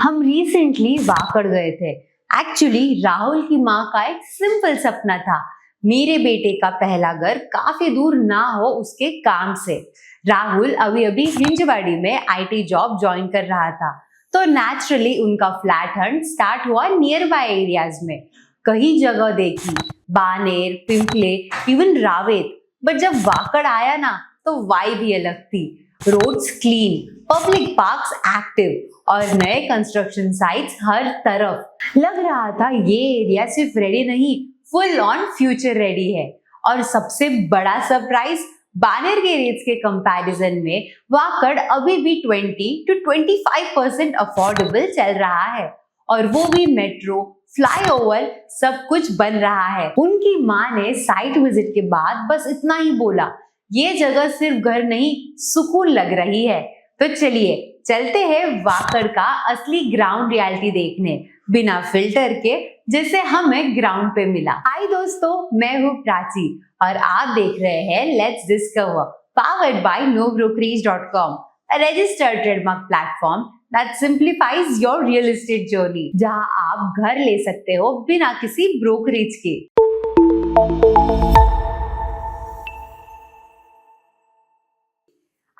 हम रिसेंटली वाकड़ गए थे। एक्चुअली राहुल की माँ का एक सिंपल सपना था, मेरे बेटे का पहला घर काफी दूर ना हो उसके काम से। राहुल अभी अभी हिंजवाड़ी में आईटी जॉब ज्वाइन कर रहा था, तो नेचुरली उनका फ्लैट हंट स्टार्ट हुआ नियर बाय एरियाज में। कई जगह देखी, बानेर, पिंपले, इवन रावेत, बट जब वाकड़ आया ना तो वाइब ही अलग थी। Roads clean, public parks active और नए कंस्ट्रक्शन साइट्स हर तरफ। लग रहा था ये एरिया सिर्फ रेडी नहीं, फुल ऑन फ्यूचर रेडी है। और सबसे बड़ा सरप्राइज, बानेर के रेट्स के कंपैरिजन में वाकड़ अभी भी 20 to 25% अफोर्डेबल चल रहा है, और वो भी मेट्रो, फ्लाईओवर सब कुछ बन रहा है। उनकी माँ ने साइट विजिट के बाद बस इतना ही बोला, ये जगह सिर्फ घर नहीं, सुकून लग रही है। तो चलिए चलते हैं वाकड़ का असली ग्राउंड रियलिटी देखने, बिना फिल्टर के, जैसे हमें ग्राउंड पे मिला। हाय दोस्तों, मैं हूँ प्राची और आप देख रहे हैं let's discover, powered by nobrokerage.com, a registered trademark platform that simplifies your real estate journey, जहां आप घर ले सकते हो बिना किसी ब्रोकरेज के।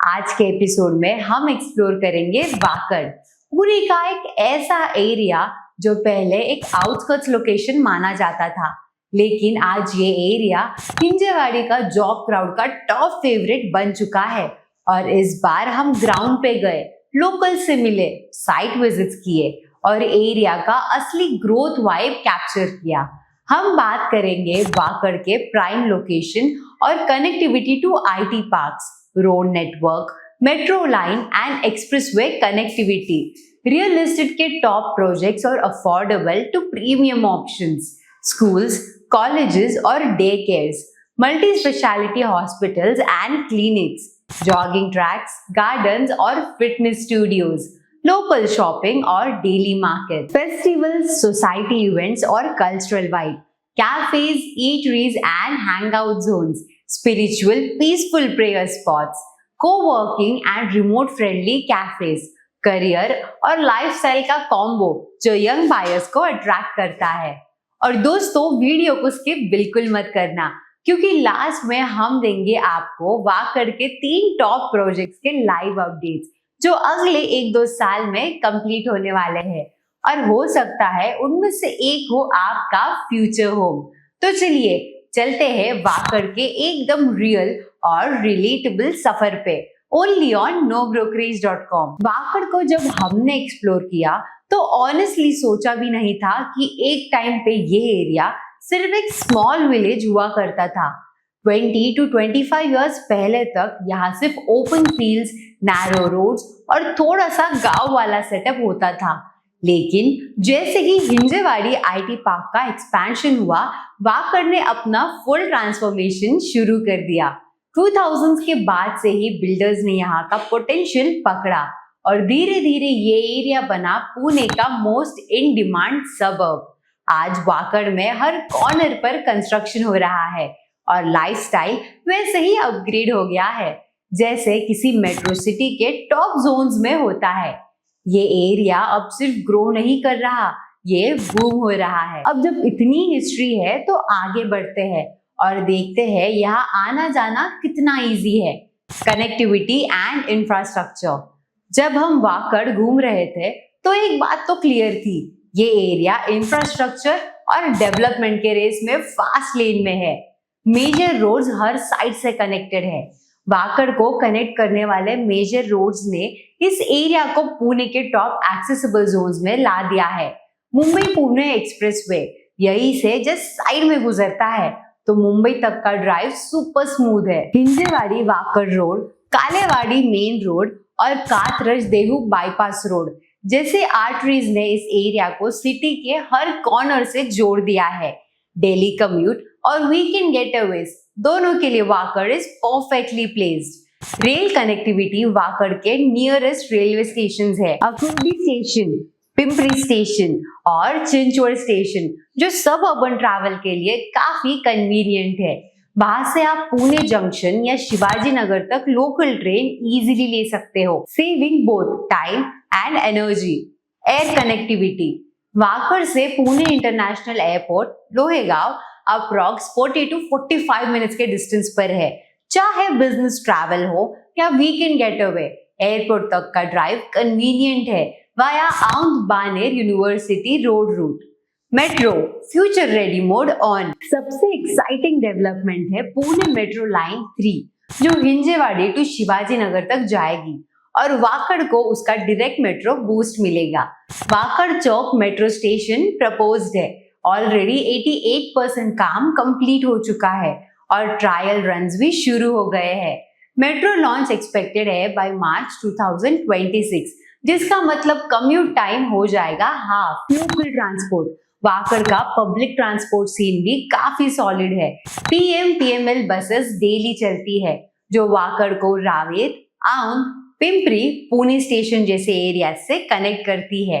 आज के एपिसोड में हम एक्सप्लोर करेंगे वाकड़, पुरी का एक ऐसा एरिया जो पहले एक आउटस्कर्ट्स लोकेशन माना जाता था, लेकिन आज ये एरिया हिंजेवाड़ी का जॉब क्राउड का टॉप फेवरेट बन चुका है। और इस बार हम ग्राउंड पे गए, लोकल से मिले, साइट विजिट्स किए और एरिया का असली ग्रोथ वाइब कैप्चर किया। हम बात करेंगे वाकड़ के प्राइम लोकेशन और connectivity to IT parks, road network, metro line and expressway connectivity, real estate के टॉप प्रोजेक्ट्स और affordable to premium options, schools, colleges और day cares, multi speciality hospitals and clinics, jogging tracks, gardens और fitness studios, local shopping और daily market, festivals, society events और cultural vibe, cafes, eateries and hangout zones, spiritual, peaceful prayer spots, co-working and remote friendly cafes, career और lifestyle का combo जो young buyers को attract करता है। और दोस्तों, वीडियो को स्किप बिल्कुल मत करना, क्योंकि लास्ट में हम देंगे आपको वाकड़ के 3 टॉप प्रोजेक्ट्स के लाइव अपडेट्स जो अगले 1-2 साल में कंप्लीट होने वाले हैं, और हो सकता है उनमें से एक हो आपका फ्यूचर होम। तो चलिए चलते हैं वाकड़ के एकदम रियल और रिलेटेबल सफर पे, ओनली ऑन nobrokerage.com। वाकड़ को जब हमने एक्सप्लोर किया तो ऑनेस्टली सोचा भी नहीं था कि एक टाइम पे ये एरिया सिर्फ एक स्मॉल विलेज हुआ करता था। 20 to 25 इयर्स पहले तक यहाँ सिर्फ ओपन फील्ड्स, नैरो रोड्स और थोड़ा सा गांव वाला सेटअप होता था। लेकिन जैसे ही हिंजेवाड़ी आईटी पार्क का एक्सपेंशन हुआ, वाकड़ ने अपना फुल ट्रांसफॉर्मेशन शुरू कर दिया। 2000s के बाद से ही बिल्डर्स ने यहाँ का पोटेंशियल पकड़ा और धीरे धीरे ये एरिया बना पुणे का मोस्ट इन डिमांड सबर्ब। आज वाकड़ में हर कॉर्नर पर कंस्ट्रक्शन हो रहा है और लाइफस्टाइल वैसे ही अपग्रेड हो गया है जैसे किसी मेट्रो सिटी के टॉप जोन्स में होता है। ये एरिया अब सिर्फ ग्रो नहीं कर रहा, ये बूम हो रहा है। अब जब इतनी हिस्ट्री है तो आगे बढ़ते हैं और देखते हैं यहाँ आना जाना कितना इजी है। Connectivity and infrastructure. जब हम वाकड़ घूम रहे थे तो एक बात तो क्लियर थी, ये एरिया इंफ्रास्ट्रक्चर और डेवलपमेंट के रेस में फास्ट लेन में है। मेजर रोड्स हर साइड से कनेक्टेड है। वाकड़ को कनेक्ट करने वाले मेजर रोड्स ने इस एरिया को पुणे के टॉप एक्सेसिबल जोन्स में ला दिया है। मुंबई पुणे एक्सप्रेसवे यही से जस्ट साइड में गुजरता है, तो मुंबई तक का ड्राइव सुपर स्मूथ है। Hinjewadi Wakad road, Kalewadi main road और कातरज देहू बाईपास रोड जैसे आर्टरीज ने इस एरिया को सिटी के हर कॉर्नर से जोड़ दिया है। डेली कम्यूट और वीकेंड गेटअवेज दोनों के लिए Wakad is perfectly placed. Rail connectivity Wakad के नियरेस्ट रेलवे स्टेशंस है, अकुर्डी स्टेशन, पिंपरी स्टेशन और चिंचवड़ स्टेशन, जो सब अर्बन ट्रैवल के लिए काफी कन्वीनियंट है। वहां से आप पुणे जंक्शन या शिवाजी नगर तक लोकल ट्रेन इजीली ले सकते हो, saving both time and energy. Air connectivity, Wakad से Pune international airport Lohegaon approx 40 to 45 minutes के डिस्टेंस पर है। चाहे बिजनेस ट्रैवल हो या वीकेंड गेटअवे, एयरपोर्ट तक का ड्राइव कन्वीनियंट है via Aundh Baner university road route. Metro future ready mode on. सबसे एक्साइटिंग डेवलपमेंट है पुणे मेट्रो लाइन 3 जो हिंजेवाड़ी टू शिवाजी नगर तक जाएगी और वाकड़ को उसका डायरेक्ट मेट्रो बूस्ट मिलेगा। वाकड़ चौक मेट्रो स्टेशन प्रपोज्ड है। ऑलरेडी 88% काम कंप्लीट हो चुका है और ट्रायल रन्स भी शुरू हो गए हैं। मेट्रो लॉन्च एक्सपेक्टेड है बाय मार्च 2026, जिसका मतलब कम्यूट टाइम हो जाएगा हाफ। लोकल ट्रांसपोर्ट, वाकड़ का पब्लिक ट्रांसपोर्ट सीन भी काफी सॉलिड है। PMPML बसेस डेली चलती है जो वाकड़ को रावेत, आउंध, पिंपरी, पुणे स्टेशन जैसे एरिया से कनेक्ट करती है।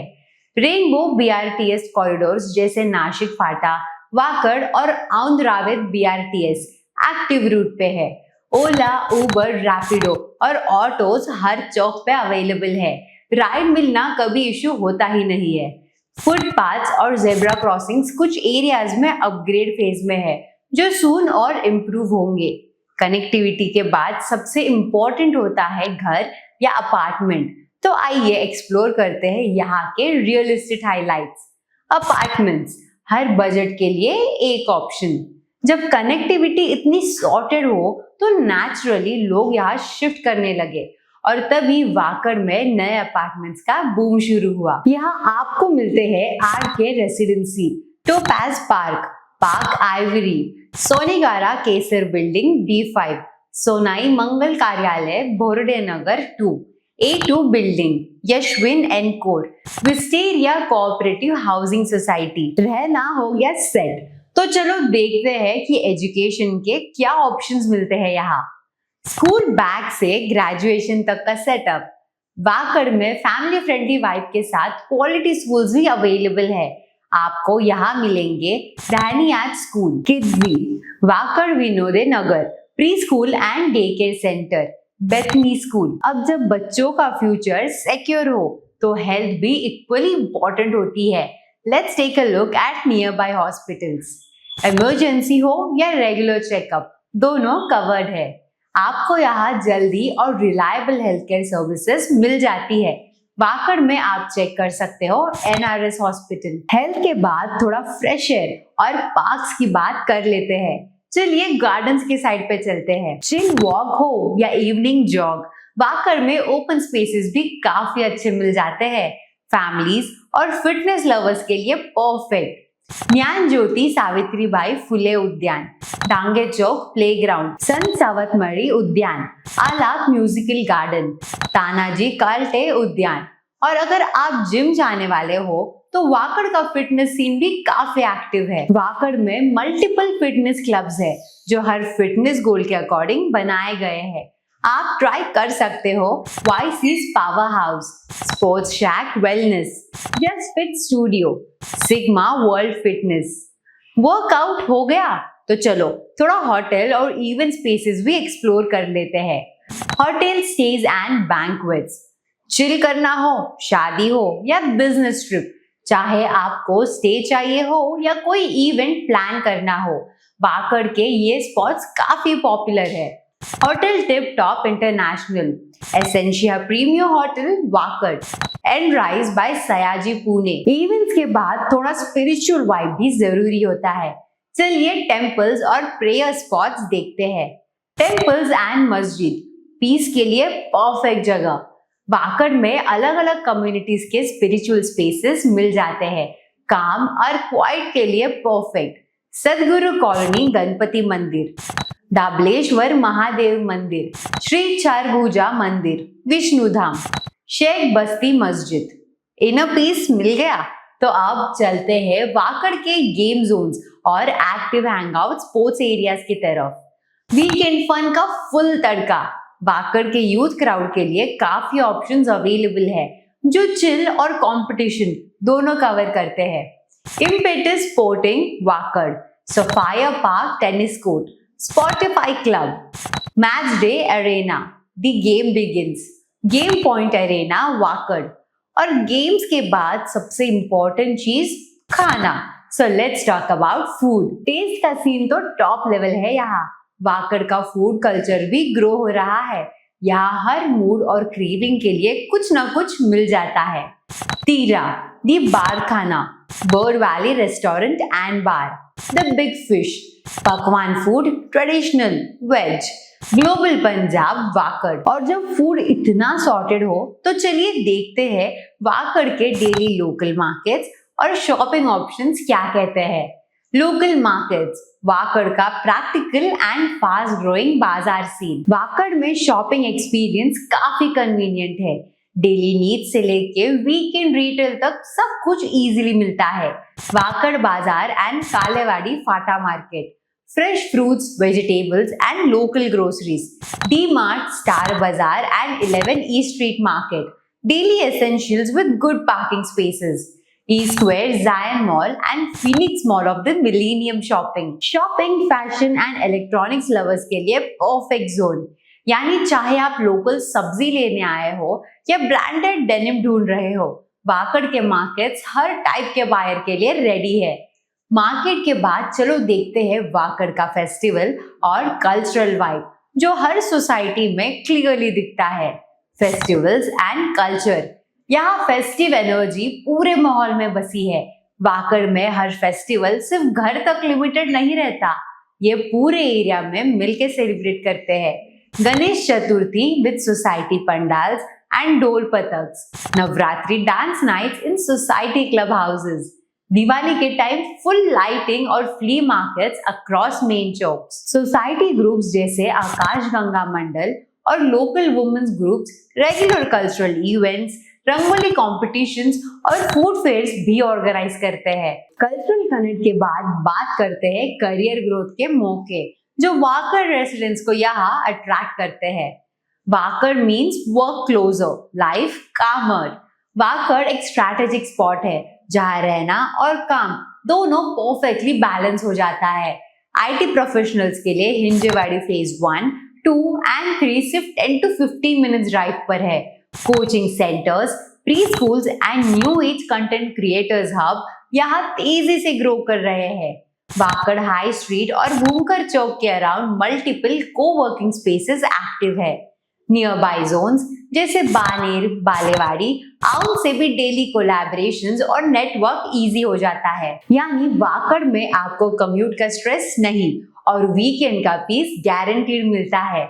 रेनबो BRTS कॉरिडोर्स जैसे नासिक फाटा, वाकड़ और आउंध रावेत BRTS एक्टिव रूट पे है। ओला, उबर, रैपिडो और ऑटोज हर चौक पे अवेलेबल है। राइड मिलना कभी इश्यू होता ही नहीं है। फुटपाथ्स और जेब्रा क्रॉसिंग्स कुछ एरियाज में अपग्रेड फेज में है जो सून और इम्प्रूव होंगे। कनेक्टिविटी के बाद सबसे इम्पोर्टेंट होता है घर या अपार्टमेंट, तो आइए एक्सप्लोर करते हैं यहाँ के रियल एस्टेट हाइलाइट्स। अपार्टमेंट्स हर बजट के लिए एक ऑप्शन। जब कनेक्टिविटी इतनी सॉर्टेड हो तो नेचुरली लोग यहाँ शिफ्ट करने लगे और तभी वाकड़ में नए अपार्टमेंट्स का बूम शुरू हुआ। यहाँ आपको मिलते हैं RK Residency, Topaz Park, Park Ivory, Sonegara Kesar Building D5, Sonai Mangal Karyalay Borde Nagar 2, A2 Building, Yashwin Encore, Wisteria cooperative housing society. रहना हो गया सेट, तो चलो देखते हैं कि एजुकेशन के क्या ऑप्शंस मिलते हैं यहाँ। स्कूल बैग से ग्रेजुएशन तक का सेटअप। वाकड़ में फैमिली फ्रेंडली वाइब के साथ क्वालिटी स्कूल्स भी अवेलेबल है। आपको यहाँ मिलेंगे धैनियाज स्कूल, किड्सवी, Wakad Vinode Nagar, pre school and day care centre, Bethany school. अब जब बच्चों का फ्यूचर सिक्योर हो तो हेल्थ भी इक्वली इंपॉर्टेंट होती है। Let's take a look at nearby hospitals. Emergency हो या रेगुलर चेकअप, दोनों कवर्ड है। आपको यहाँ जल्दी और रिलायबल हेल्थ केयर सर्विसेज मिल जाती है। वाकड़ में आप चेक कर सकते हो NRS हॉस्पिटल। हेल्थ के बाद थोड़ा फ्रेश एयर और पार्क्स की बात कर लेते हैं। चलिए गार्डन्स की साइड पे चलते हैं। चिल वॉक हो या इवनिंग जॉग, वाकड़ में ओपन स्पेसेस भी काफी अच्छे मिल जाते हैं। फैमिलीज और फिटनेस लवर्स के लिए परफेक्ट। ज्ञान ज्योति सावित्रीबाई फुले उद्यान, डांगे चौक प्लेग्राउंड, संत सावतमढ़ी उद्यान, आलाप म्यूजिकल गार्डन, तानाजी काल्टे उद्यान। और अगर आप जिम जाने वाले हो तो वाकड़ का फिटनेस सीन भी काफी एक्टिव है। वाकड़ में मल्टीपल फिटनेस क्लब्स है जो हर फिटनेस गोल के अकॉर्डिंग बनाए गए हैं। आप ट्राई कर सकते हो YC's power house, sports shack wellness, just fit studio, Sigma world fitness. Workout हो गया तो चलो थोड़ा होटल और इवेंट स्पेसेस भी एक्सप्लोर कर लेते हैं। Hotel stage and banquets, chill करना हो, शादी हो या बिजनेस ट्रिप, चाहे आपको स्टे चाहिए हो या कोई इवेंट प्लान करना हो, वाकड़ के ये स्पॉट्स काफी पॉपुलर है। Hotel tip top international, Essentia premier hotel Wakad, Enrise by Sayaji Pune. Events के बाद थोड़ा स्पिरिचुअल वाइब भी जरूरी होता है। चलिए टेम्पल्स और प्रेयर स्पॉट्स देखते हैं। टेम्पल्स एंड मस्जिद, पीस के लिए परफेक्ट जगह। वाकड़ में अलग अलग कम्युनिटीज के स्पिरिचुअल स्पेसेस मिल जाते हैं। काम और क्वाइट के लिए परफेक्ट। सदगुरु कॉलोनी गणपति मंदिर, दाबलेश्वर महादेव मंदिर, श्री चारभुजा मंदिर, विष्णुधाम, शेख बस्ती मस्जिद। इनर पीस मिल गया तो अब चलते हैं वाकड़ के गेम जोन्स और एक्टिव हैंगआउट स्पोर्ट्स एरियाज की तरफ। वीकेंड फन का फुल तड़का। वाकड़ के यूथ क्राउड के लिए काफी ऑप्शंस अवेलेबल है जो चिल और कंपटीशन दोनों कवर करते हैं। Impetus sporting Wakad, sapphire park tennis court, Spotify club, match day arena, the game begins, game point arena Wakad, और गेम्स के बाद सबसे इम्पोर्टेंट चीज खाना। So let's talk about food. Taste का सीन तो टॉप लेवल है यहाँ। वाकड़ का फूड कल्चर भी ग्रो हो रहा है। यहाँ हर मूड और क्रेविंग के लिए कुछ ना कुछ मिल जाता है। तीरा दी बार खाना, bird valley restaurant and bar, the big fish, पकवान food, traditional veg, global Punjab, Wakad. और जब फूड इतना सॉर्टेड हो तो चलिए देखते हैं वाकड़ के डेली लोकल मार्केट्स और शॉपिंग ऑप्शंस क्या कहते हैं। लोकल मार्केट्स, वाकड़ का प्रैक्टिकल एंड फास्ट ग्रोइंग बाजार सीन। वाकड़ में शॉपिंग एक्सपीरियंस काफी कन्वीनियंट है। डेली नीड्स से लेके वीकेंड रिटेल तक सब कुछ इजीली मिलता है। Wakad Bazaar and Kalewadi Phata market, fresh fruits, vegetables and local groceries, D Mart, Star Bazaar and 11 E street market, daily essentials with good parking spaces, E Square, Zion Mall and Phoenix Mall of the Millennium Shopping. Shopping, fashion and electronics lovers के लिए perfect zone. यानी चाहे आप local सब्जी लेने आए हो या ब्रांडेड डेनिम ढूंढ रहे हो, वाकड़ के मार्केट्स हर टाइप के बायर के लिए रेडी है। मार्केट के बाद चलो देखते हैं वाकड़ का फेस्टिवल और कल्चरल वाइब जो हर सोसाइटी में क्लियरली दिखता है। फेस्टिवल्स एंड कल्चर, यहाँ फेस्टिव एनर्जी पूरे माहौल में बसी है। वाकड़ में हर फेस्टिवल सिर्फ घर तक लिमिटेड नहीं रहता, ये पूरे एरिया में मिलके सेलिब्रेट करते हैं। Ganesh Chaturthi with society pandals and dhol पतक्स, Navratri dance nights in society club houses, Diwali के टाइम फुल लाइटिंग और flea markets across main chowks. Society groups जैसे आकाश गंगा मंडल और local women's groups regular cultural events, rangoli competitions और फूड फेयर्स भी ऑर्गेनाइज करते हैं। कल्चरल कनेक्ट के बाद बात करते हैं करियर ग्रोथ के मौके जो वाकड़ रेसिडेंट्स को यहाँ अट्रैक्ट करते हैं। Wakad means work closer, life calmer. Wakad एक स्ट्रैटेजिक स्पॉट है जहाँ रहना और काम दोनों परफेक्टली बैलेंस हो जाता है। IT प्रोफेशनल्स के लिए हिंजेवाड़ी फेज 1, 2 एंड 3 सिर्फ 10 to 15 मिनट्स ड्राइव पर है। Coaching centres, pre schools and new age content creators hub यहाँ तेजी से ग्रो कर रहे हैं। वाकड़ हाई स्ट्रीट और भूमकर चौक के around multiple co-working spaces active है। नियर बाय जोन्स जैसे बानेर, बालेवाड़ी, आउट से भी डेली कोलैबोरेशंस और नेटवर्क इजी हो जाता है। यानी वाकड़ में आपको कम्यूट का स्ट्रेस नहीं और वीकेंड का पीस गारंटीड मिलता है।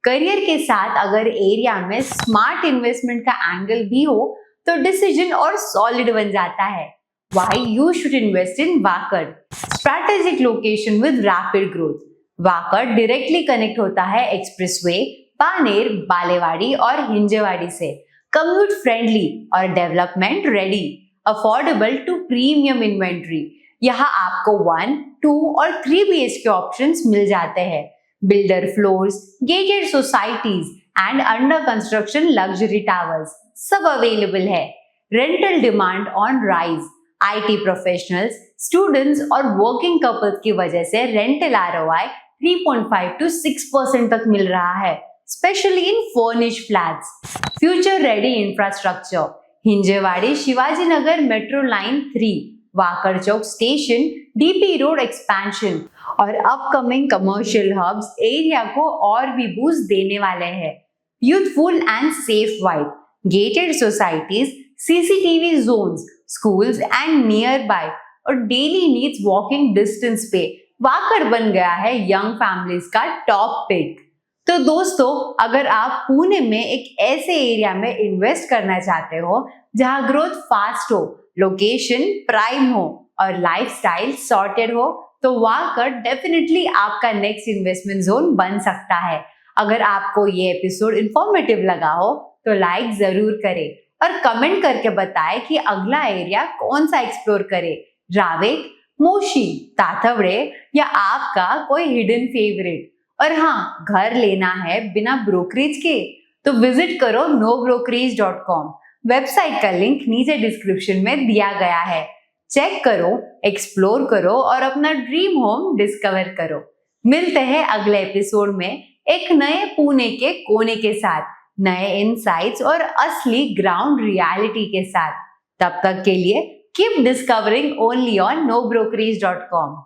करियर के साथ अगर एरिया में स्मार्ट इन्वेस्टमेंट का एंगल भी हो तो डिसीजन और सॉलिड बन जाता है। Why you should invest in Wakad? Strategic location with rapid growth. Wakad directly connect होता है एक्सप्रेसवे, बानेर, बालेवाड़ी और हिंजेवाड़ी से। कम्यूट फ्रेंडली और development ready, affordable to premium inventory. यहाँ आपको 1, 2 और 3 BHK ऑप्शंस मिल जाते हैं। Builder floors, gated societies and under construction luxury towers सब अवेलेबल है। Rental demand on rise. IT professionals, students और वर्किंग कपल्स की वजह से रेंटल ROI 3.5 to 6% तक मिल रहा है, specially in furnished flats. Future ready infrastructure, Hinjewadi Shivaji Nagar metro line 3, Wakad Chowk station, DP road expansion और अपकमिंग कमर्शियल हब्स एरिया को और भी बूस्ट देने वाले हैं। Youthful and safe vibe, gated societies, CCTV zones, schools and nearby और डेली नीड्स वॉकिंग डिस्टेंस पे वाकड़ बन गया है यंग फैमिलीज का टॉप पिक। तो दोस्तों, अगर आप पुणे में एक ऐसे एरिया में इन्वेस्ट करना चाहते हो जहां ग्रोथ फास्ट हो, लोकेशन प्राइम हो और लाइफस्टाइल सॉर्टेड हो, तो वाकड़ डेफिनेटली आपका नेक्स्ट इन्वेस्टमेंट जोन बन सकता है। अगर आपको ये एपिसोड इंफॉर्मेटिव लगा हो तो लाइक जरूर करें और कमेंट करके बताएं कि अगला एरिया कौन सा एक्सप्लोर करे, रावेक, मोशी, ताथवड़े या आपका कोई हिडन फेवरेट। और हाँ, घर लेना है बिना ब्रोकरेज के तो विजिट करो nobrokerage.com। वेबसाइट का लिंक नीचे डिस्क्रिप्शन में दिया गया है। चेक करो, एक्सप्लोर करो और अपना ड्रीम होम डिस्कवर करो। मिलते हैं अगले एपिसोड में एक नए पुणे के कोने के साथ। नए इनसाइट्स और असली ग्राउंड रियलिटी के साथ। तब तक के लिए keep discovering only on nobrokerage.com।